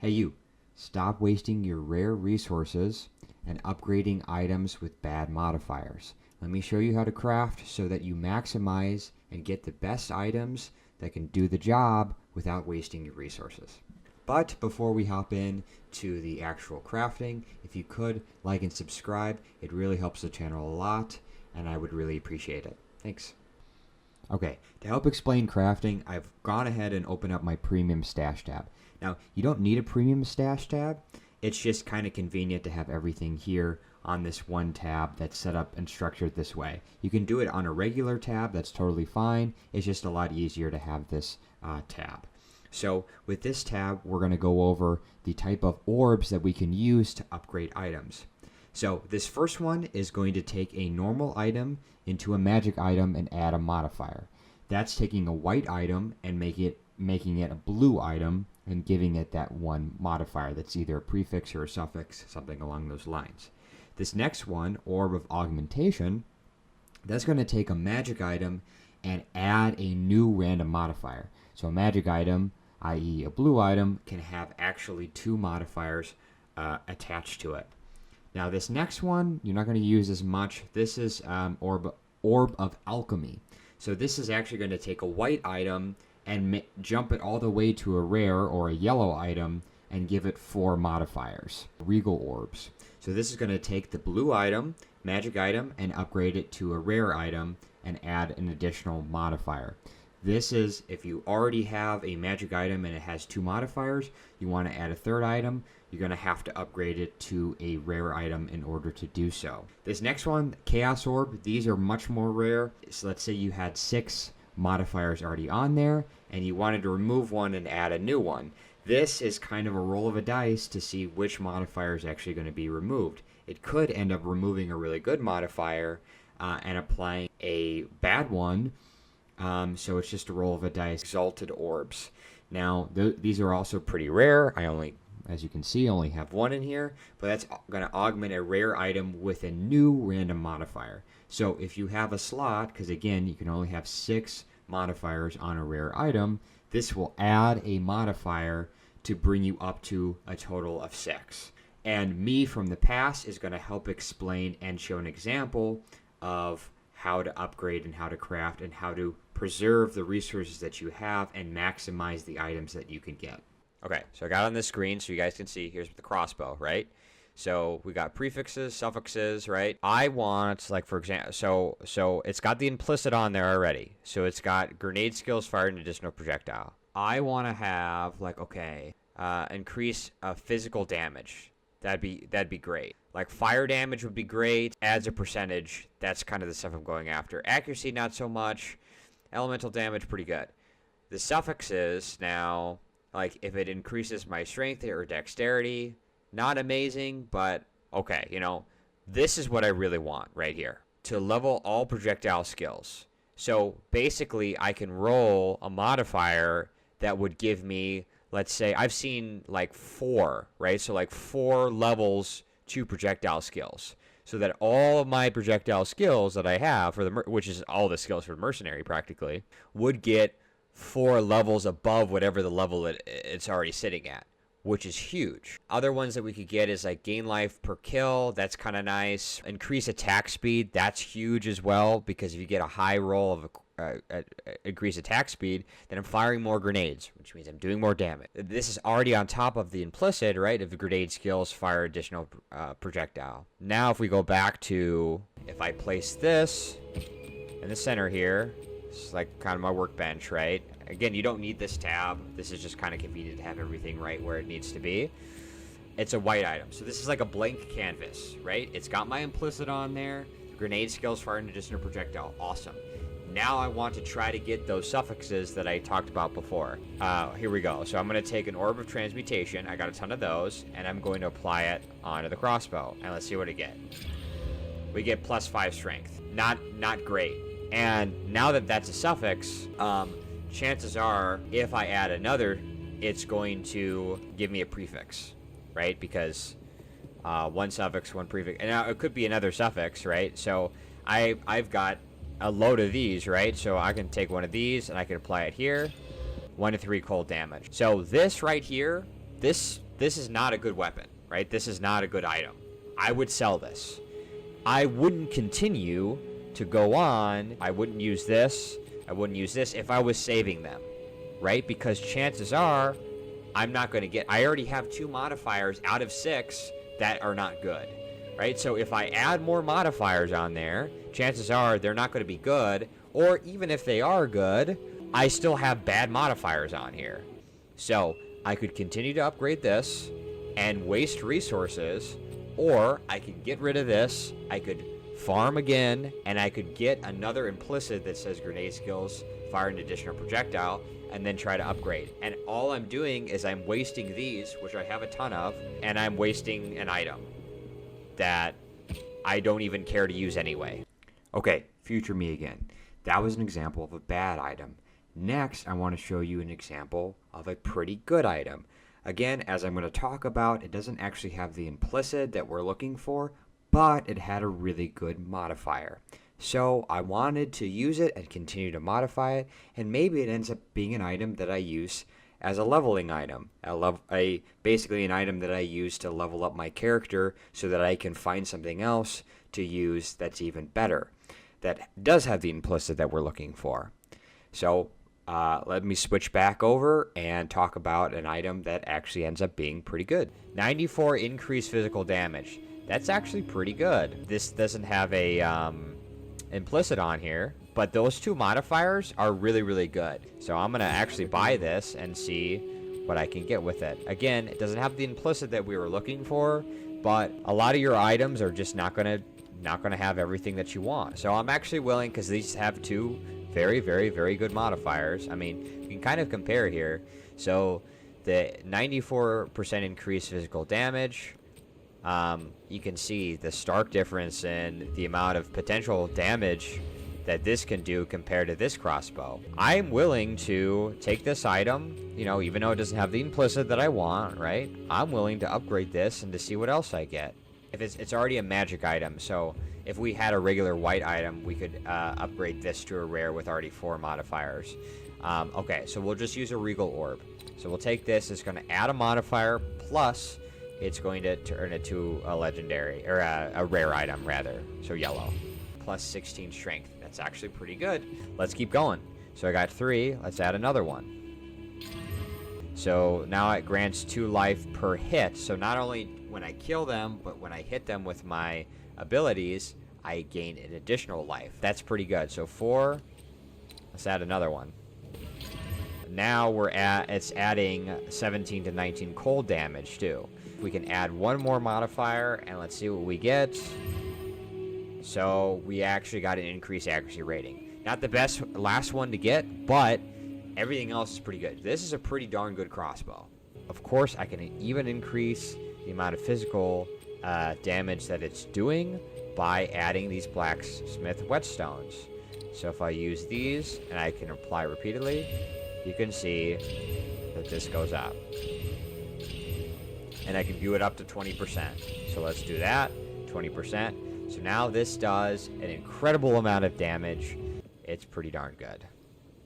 Hey you, stop wasting your rare resources and upgrading items with bad modifiers. Let me show you how to craft so that you maximize and get the best items that can do the job without wasting your resources. But before we hop in to the actual crafting, if you could like and subscribe, it really helps the channel a lot and I would really appreciate it. Thanks. Okay, to help explain crafting, I've gone ahead and opened up my premium stash tab. Now, you don't need a premium stash tab. It's just kind of convenient to have everything here on this one tab that's set up and structured this way. You can do it on a regular tab. That's totally fine. It's just a lot easier to have this tab. So with this tab, we're going to go over the type of orbs that we can use to upgrade items. So this first one is going to take a normal item into a magic item and add a modifier. That's taking a white item and making it a blue item and giving it that one modifier that's either a prefix or a suffix, something along those lines. This next one, Orb of Augmentation, that's going to take a magic item and add a new random modifier. So a magic item, i.e. a blue item, can have actually two modifiers attached to it. Now this next one, you're not going to use as much. This is Orb of Alchemy. So this is actually going to take a white item and jump it all the way to a rare or a yellow item and give it 4 modifiers, Regal Orbs. So this is going to take the blue item, magic item, and upgrade it to a rare item and add an additional modifier. This is if you already have a magic item and it has 2 modifiers, you want to add a third item, you're going to have to upgrade it to a rare item in order to do so. This next one, Chaos Orb, these are much more rare. So let's say you had 6 modifiers already on there and you wanted to remove one and add a new one. This is kind of a roll of a dice to see which modifier is actually going to be removed. It could end up removing a really good modifier and applying a bad one. So it's just a roll of a dice. Exalted Orbs. Now, these are also pretty rare. I only, as you can see, only have 1 in here, but that's going to augment a rare item with a new random modifier. So if you have a slot, because again, you can only have 6 modifiers on a rare item, this will add a modifier to bring you up to a total of 6. And me from the past is going to help explain and show an example of how to upgrade and how to craft and how to preserve the resources that you have and maximize the items that you can get. Okay, so I got on this screen so you guys can see. Here's the crossbow, right? So we got prefixes, suffixes, right? I want, like, for example, so it's got the implicit on there already. So it's got grenade skills fired an additional projectile. I want to have, like, okay, increase physical damage. That'd be great. Like fire damage would be great. Adds a percentage. That's kind of the stuff I'm going after. Accuracy, not so much. Elemental damage, pretty good. The suffixes now, like if it increases my strength or dexterity, not amazing, but okay, you know, this is what I really want right here. To level all projectile skills. So basically I can roll a modifier that would give me, let's say, I've seen like 4, right? So like 4 levels to projectile skills. So that all of my projectile skills that I have, for the which is all the skills for the mercenary practically, would get 4 levels above whatever the level it's already sitting at, which is huge. Other ones that we could get is like gain life per kill. That's kind of nice. Increase attack speed. That's huge as well, because if you get a high roll of increase attack speed, then I'm firing more grenades, which means I'm doing more damage. This is already on top of the implicit, right, of the grenade skills, fire additional projectile. Now if we go back to, if I place this in the center here, this is like kind of my workbench, right? Again, you don't need this tab. This is just kind of convenient to have everything right where it needs to be. It's a white item. So this is like a blank canvas, right? It's got my implicit on there. Grenade skills, fire an additional projectile. Awesome. Now I want to try to get those suffixes that I talked about before. Here we go. So I'm going to take an Orb of Transmutation. I got a ton of those, and I'm going to apply it onto the crossbow. And let's see what I get. We get +5 strength. Not great. And now that that's a suffix, chances are, if I add another, it's going to give me a prefix, right? Because 1 suffix, 1 prefix. And now it could be another suffix, right? So I've got a load of these, right? So I can take one of these and I can apply it here. 1 to 3 cold damage. So this right here, this this is not a good weapon, right? This is not a good item. I would sell this. I wouldn't continue to go on. I wouldn't use this. I wouldn't use this if I was saving them, right? Because chances are I'm not going to get... I already have 2 modifiers out of 6 that are not good, right? So if I add more modifiers on there, chances are they're not going to be good, or even if they are good, I still have bad modifiers on here. So I could continue to upgrade this and waste resources, or I could get rid of this, I could farm again, and I could get another implicit that says grenade skills, fire an additional projectile, and then try to upgrade. And all I'm doing is I'm wasting these, which I have a ton of, and I'm wasting an item that I don't even care to use anyway. Okay, future me again. That was an example of a bad item. Next, I want to show you an example of a pretty good item. Again, as I'm going to talk about, it doesn't actually have the implicit that we're looking for, but it had a really good modifier. So I wanted to use it and continue to modify it, and maybe it ends up being an item that I use as a leveling item. Basically an item that I use to level up my character so that I can find something else to use that's even better, that does have the implicit that we're looking for. So let me switch back over and talk about an item that actually ends up being pretty good. 94 increased physical damage. That's actually pretty good. This doesn't have a implicit on here, but those 2 modifiers are really, really good. So I'm going to actually buy this and see what I can get with it. Again, it doesn't have the implicit that we were looking for, but a lot of your items are just not going to have everything that you want. So I'm actually willing, because these have 2 very, very, very good modifiers. I mean, you can kind of compare here. So the 94% increased physical damage, you can see the stark difference in the amount of potential damage that this can do compared to this crossbow. I'm willing to take this item, you know, even though it doesn't have the implicit that I want, right? I'm willing to upgrade this and to see what else I get. If it's already a magic item, so if we had a regular white item, we could upgrade this to a rare with already 4 modifiers. Okay, so we'll just use a regal orb. So we'll take this, it's going to add a modifier, plus it's going to turn it to a legendary, or a rare item rather, so yellow. Plus 16 strength. That's actually pretty good. Let's keep going. So I got 3, let's add another one. So now it grants 2 life per hit, so not only when I kill them, but when I hit them with my abilities, I gain an additional life. That's pretty good. So 4, let's add another one. Now it's adding 17 to 19 cold damage too. We can add 1 more modifier, and let's see what we get. So we actually got an increased accuracy rating. Not the best last one to get, but everything else is pretty good. This is a pretty darn good crossbow. Of course, I can even increase the amount of physical damage that it's doing by adding these blacksmith whetstones. So if I use these and I can apply repeatedly, you can see that this goes up. And I can view it up to 20%. So let's do that, 20%. So now this does an incredible amount of damage. It's pretty darn good.